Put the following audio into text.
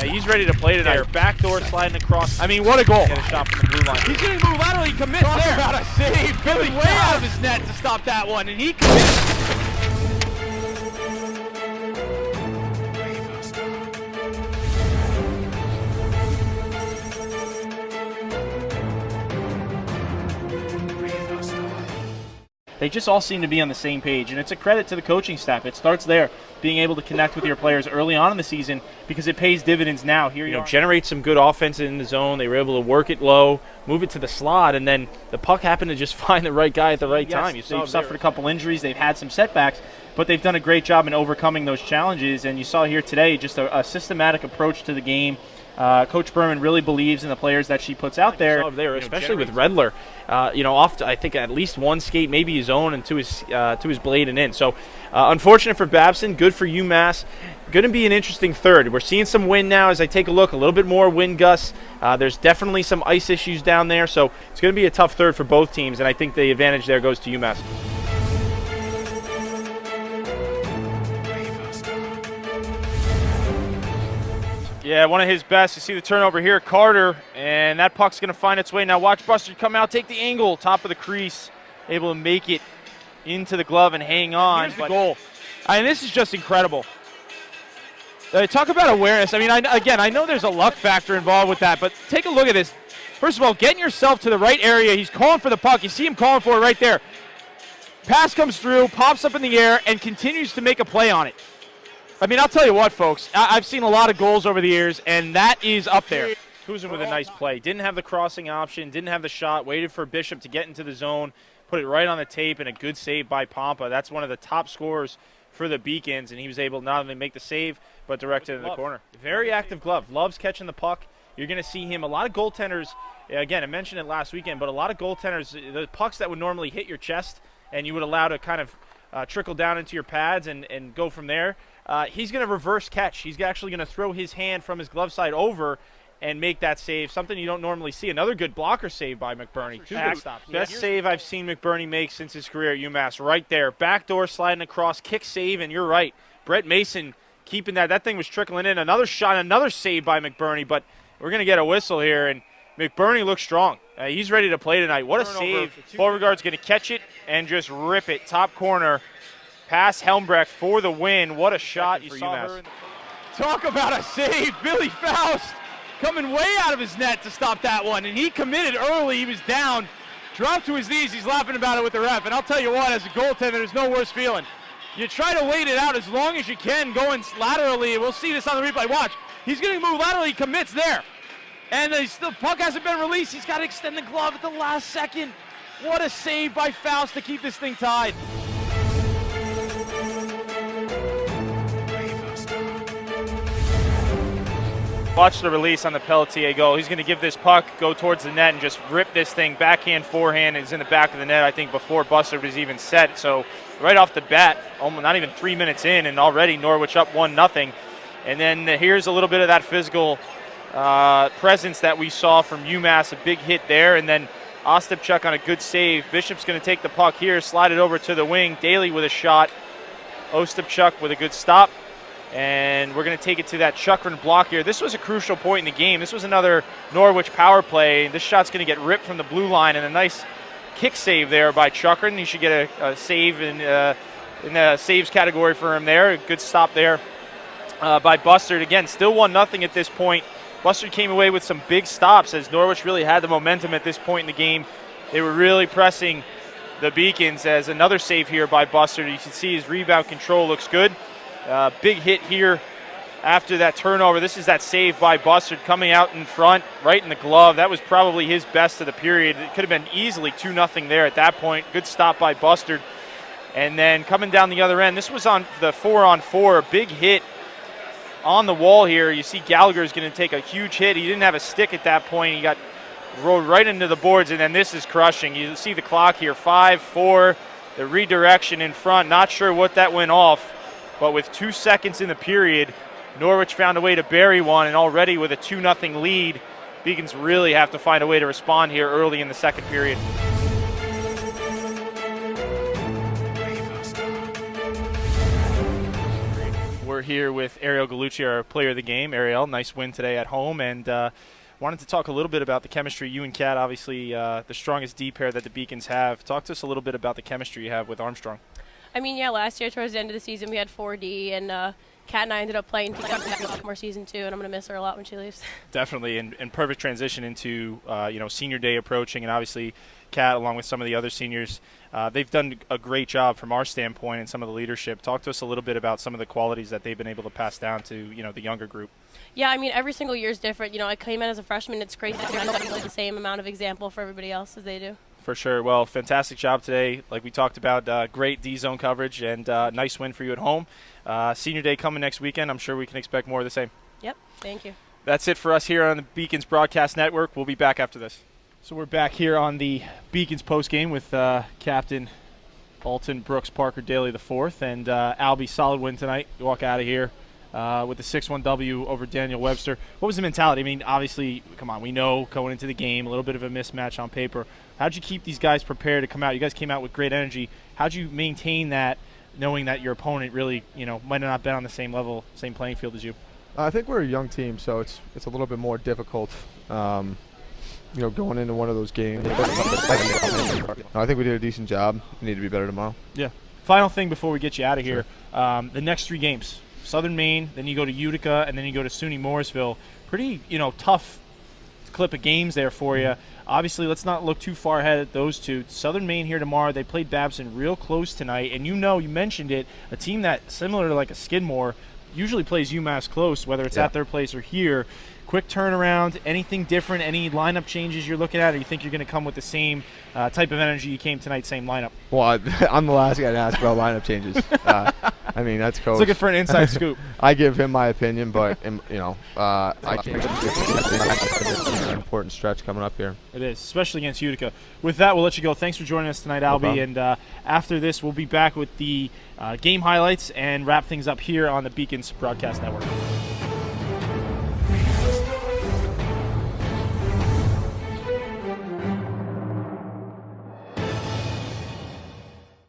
He's ready to play tonight. Backdoor sliding across. I mean, what a goal. Get a shot from the blue line. He's going to move laterally. He commits there. Talk about a save. Billy way out of his net to stop that one, and he commits. They just all seem to be on the same page, and it's a credit to the coaching staff. It starts there, being able to connect with your players early on in the season, because it pays dividends now. Here you know, generate some good offense in the zone. They were able to work it low, move it to the slot, and then the puck happened to just find the right guy at the right time. They've suffered a couple injuries. They've had some setbacks, but they've done a great job in overcoming those challenges, and you saw here today just a systematic approach to the game. Coach Berman really believes in the players that she puts out there. Especially with Redler, off I think at least one skate, maybe his own, and to his blade and in. So unfortunate for Babson, good for UMass. Going to be an interesting third. We're seeing some wind now as I take a look, a little bit more wind gusts. There's definitely some ice issues down there, so it's going to be a tough third for both teams, and I think the advantage there goes to UMass. Yeah, one of his best. You see the turnover here, Carter, and that puck's going to find its way. Now watch Buster come out, take the angle, top of the crease, able to make it into the glove and hang on. Here's the goal. I mean, this is just incredible. Talk about awareness. I mean, I know there's a luck factor involved with that, but take a look at this. First of all, getting yourself to the right area. He's calling for the puck. You see him calling for it right there. Pass comes through, pops up in the air, and continues to make a play on it. I mean, I'll tell you what, folks. I've seen a lot of goals over the years, and that is up there. Kuzen with a nice play. Didn't have the crossing option, didn't have the shot, waited for Bishop to get into the zone, put it right on the tape, and a good save by Pompa. That's one of the top scorers for the Beacons, and he was able to not only make the save, but direct it in the corner. Very active glove. Loves catching the puck. You're going to see him. A lot of goaltenders, again, I mentioned it last weekend, but a lot of goaltenders, the pucks that would normally hit your chest and you would allow to kind of trickle down into your pads and go from there, he's going to reverse catch. He's actually going to throw his hand from his glove side over and make that save, something you don't normally see. Another good blocker save by McBurney. Two good stops. Best save I've seen McBurney make since his career at UMass. Right there. Backdoor sliding across, kick save, and you're right. Brett Mason keeping that. That thing was trickling in. Another shot, another save by McBurney, but we're going to get a whistle here, and McBurney looks strong. He's ready to play tonight. What a save. Beauregard's going to catch it and just rip it. Top corner. Pass Helmbrecht for the win. What a shot you saw her. Talk about a save. Billy Faust coming way out of his net to stop that one, and he committed early. He was down, dropped to his knees. He's laughing about it with the ref, and I'll tell you what, as a goaltender, there's no worse feeling. You try to wait it out as long as you can, going laterally. We'll see this on the replay. Watch. He's going to move laterally. He commits there. And the puck hasn't been released. He's got to extend the glove at the last second. What a save by Faust to keep this thing tied. Watch the release on the Pelletier goal. He's going to give this puck, go towards the net, and just rip this thing backhand, forehand. It's in the back of the net, I think, before Buster was even set. So right off the bat, almost not even 3 minutes in, and already Norwich up 1-0. And then here's a little bit of that physical presence that we saw from UMass, a big hit there, and then Ostapchuk on a good save. Bishop's going to take the puck here, slide it over to the wing. Daly with a shot. Ostapchuk with a good stop. And we're going to take it to that Chukrin block here. This was a crucial point in the game. This was another Norwich power play. This shot's going to get ripped from the blue line, and a nice kick save there by Chukrin. He should get a save in the saves category for him there. A good stop there by Bustard. Again, still 1-0 at this point. Bustard came away with some big stops as Norwich really had the momentum at this point in the game. They were really pressing the Beacons. As another save here by Bustard. You can see his rebound control looks good. Big hit here after that turnover. This is that save by Bustard coming out in front, right in the glove. That was probably his best of the period. It could have been easily 2-0 there at that point. Good stop by Bustard. And then coming down the other end, this was on the 4-on-4, a big hit on the wall here. You see Gallagher is going to take a huge hit. He didn't have a stick at that point. He got rolled right into the boards, and then this is crushing. You see the clock here, 5-4, the redirection in front. Not sure what that went off. But with 2 seconds in the period, Norwich found a way to bury one, and already with a 2-0 lead, Beacons really have to find a way to respond here early in the second period. We're here with Ariel Gallucci, our player of the game. Ariel, nice win today at home, and wanted to talk a little bit about the chemistry. You and Kat, obviously the strongest D pair that the Beacons have. Talk to us a little bit about the chemistry you have with Armstrong. I mean, yeah, last year towards the end of the season we had 4D, and Kat and I ended up playing more season 2, and I'm going to miss her a lot when she leaves. Definitely, and perfect transition into senior day approaching, and obviously Kat, along with some of the other seniors, they've done a great job from our standpoint and some of the leadership. Talk to us a little bit about some of the qualities that they've been able to pass down to the younger group. Yeah, I mean, every single year is different. I came in as a freshman. It's crazy to have the same amount of example for everybody else as they do. For sure. Well, fantastic job today. Like we talked about, great D-zone coverage and nice win for you at home. Senior day coming next weekend. I'm sure we can expect more of the same. Yep. Thank you. That's it for us here on the Beacons Broadcast Network. We'll be back after this. So we're back here on the Beacons postgame with Captain Alton Brooks Parker Daly IV. And Albie, solid win tonight. You walk out of here with the 6-1 W over Daniel Webster. What was the mentality? I mean, obviously, come on, we know going into the game, a little bit of a mismatch on paper. How'd you keep these guys prepared to come out? You guys came out with great energy. How'd you maintain that, knowing that your opponent really, might not have been on the same level, same playing field as you? I think we're a young team, so it's a little bit more difficult, going into one of those games. I think we did a decent job. We need to be better tomorrow. Yeah. Final thing before we get you out of here, the next 3 games. Southern Maine, then you go to Utica, and then you go to SUNY Morrisville. Pretty, tough clip of games there for you. Obviously, let's not look too far ahead at those two. Southern Maine here tomorrow. They played Babson real close tonight, and you mentioned it, a team that, similar to like a Skidmore, usually plays UMass close, whether it's at their place or here. Quick turnaround, anything different, any lineup changes you're looking at, or you think you're going to come with the same type of energy you came tonight, same lineup? Well, I'm the last guy to ask about lineup changes. I mean, that's coach. Looking for an inside scoop. I give him my opinion, but, I can't. It's an important stretch coming up here. It is, especially against Utica. With that, we'll let you go. Thanks for joining us tonight, Albie. And after this, we'll be back with the game highlights and wrap things up here on the Beacons Broadcast Network.